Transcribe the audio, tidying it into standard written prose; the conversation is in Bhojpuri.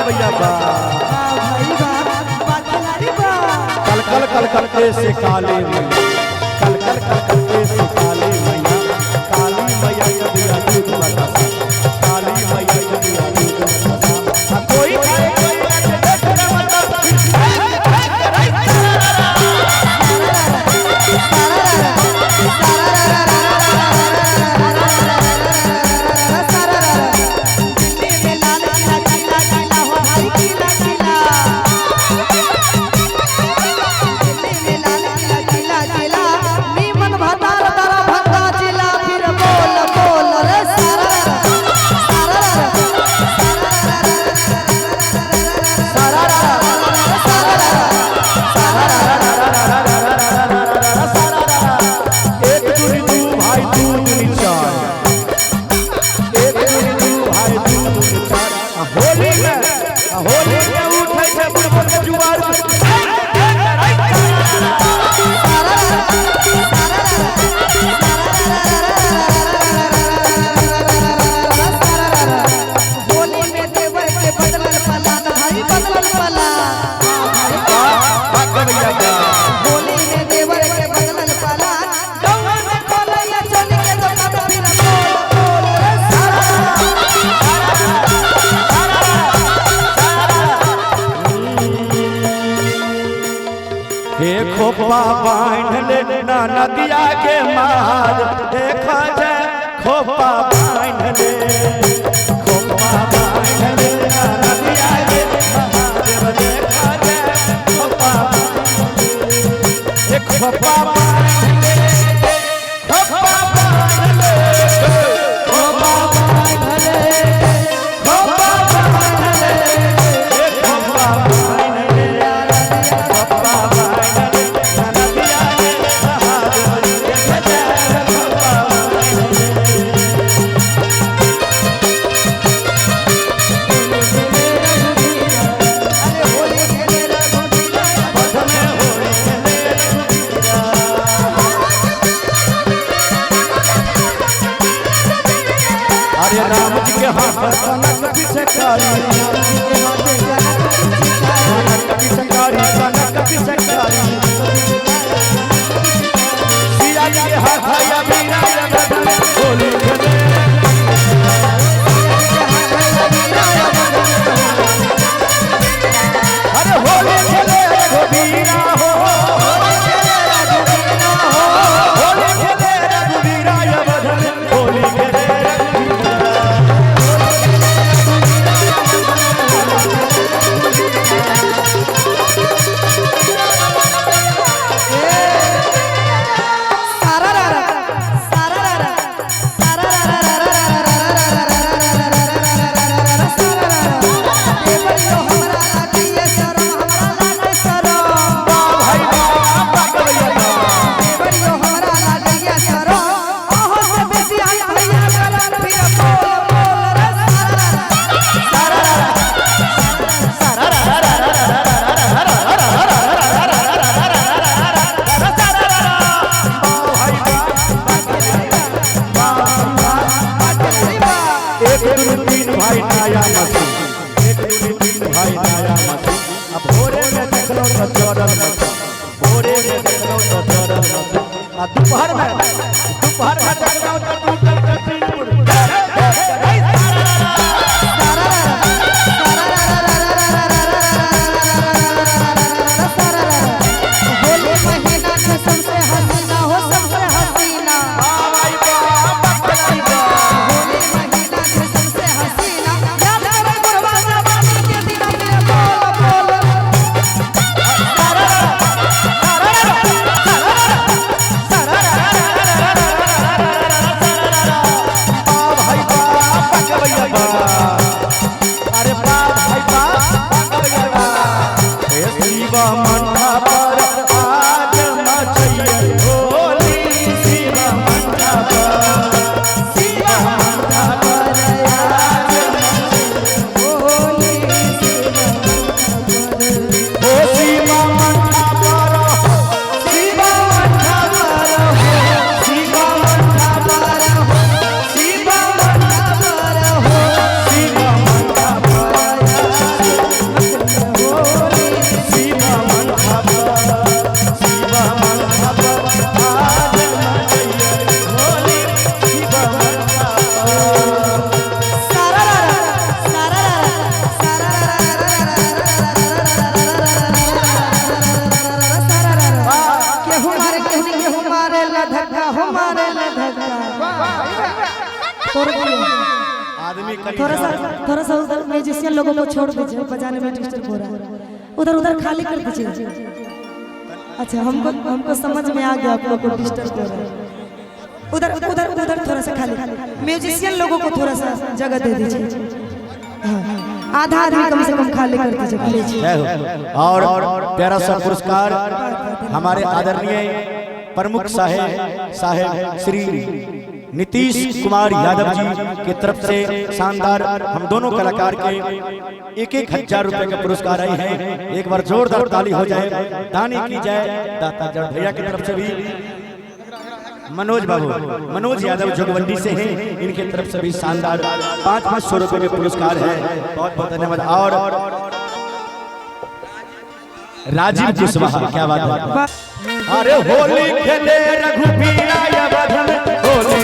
भैया बा भाई बा खिलाड़ी बा कल कल कल कल के से काली मैया कल कल कल कल के से काली मैया काली मैया कदिया दूध बतासा काली मैया कदिया दूध बतासा कोई होली में उठे छे बुढ़बो के जुआर होली में देवर के बदलल पला भाई बदलल पला होली में देवर के बदलल पला गौवा में खोलैया चल के तो फिर हे खोपा बांध ले ना नदिया के मार देखा जाए खोपा बांध ले खोपा बांध ले ना नदिया के मार देखा जाए खोपा एक खोपा बांध ले खोपा बांध ले खोपा बांध ले खोपा बांध ले खोपा बांध ले खोपा अरे राम जी के हाथ पर कनक पीछे कारी कनक पीछे कारी सिया जी के हाथ या बीना होली खेले अरे होली खेले रघुबीरा हो होली खेले रघुबीरा या बदन होली खेले भाई नाया मसी एक तीन भाई नाया मसी अब भोरे में देखलो तो चोरल मसी भोरे में देखलो तो चोरल मसी आ दोपहर में देखलो तो टूटल तीन मुड़ होली महीना के सबसे हसीना हो सबसे हसीना भाई बाप होली महीना के सबसे हसीना याद करे बुढ़वा जवानी के दिन में बोल थोड़ा सा उधर म्यूजिशियन लोगों को छोड़ दीजिए, बजाने में डिस्टर्ब हो रहा है। उधर खाली कर दीजिए। अच्छा, हमको समझ में आ गया आप लोग को डिस्टर्ब हो रहा है। उधर थोड़ा सा खाली, म्यूजिशियन लोगों को थोड़ा सा जगह दे दीजिए। आधा आदमी कम से कम खाली कर दीजिए प्लीज। और प्यारा सा पुरस्कार हमारे आदरणीय प्रमुख साहेब श्री नीतीश कुमार यादव जी की तरफ से शानदार हम दोनों कलाकार के 1,000 रुपए का पुरस्कार आए हैं। एक बार जोरदार ताली हो जाए, दानी की जाए दाता जड़ भैया की तरफ से भी। मनोज यादव जोगवंडी से हैं, इनके तरफ से भी शानदार 500 रुपए के पुरस्कार है। बहुत बहुत धन्यवाद। और राजीव कुशवाहा, क्या बात है। अरे होली खेले रघुबीरा या बधन, होली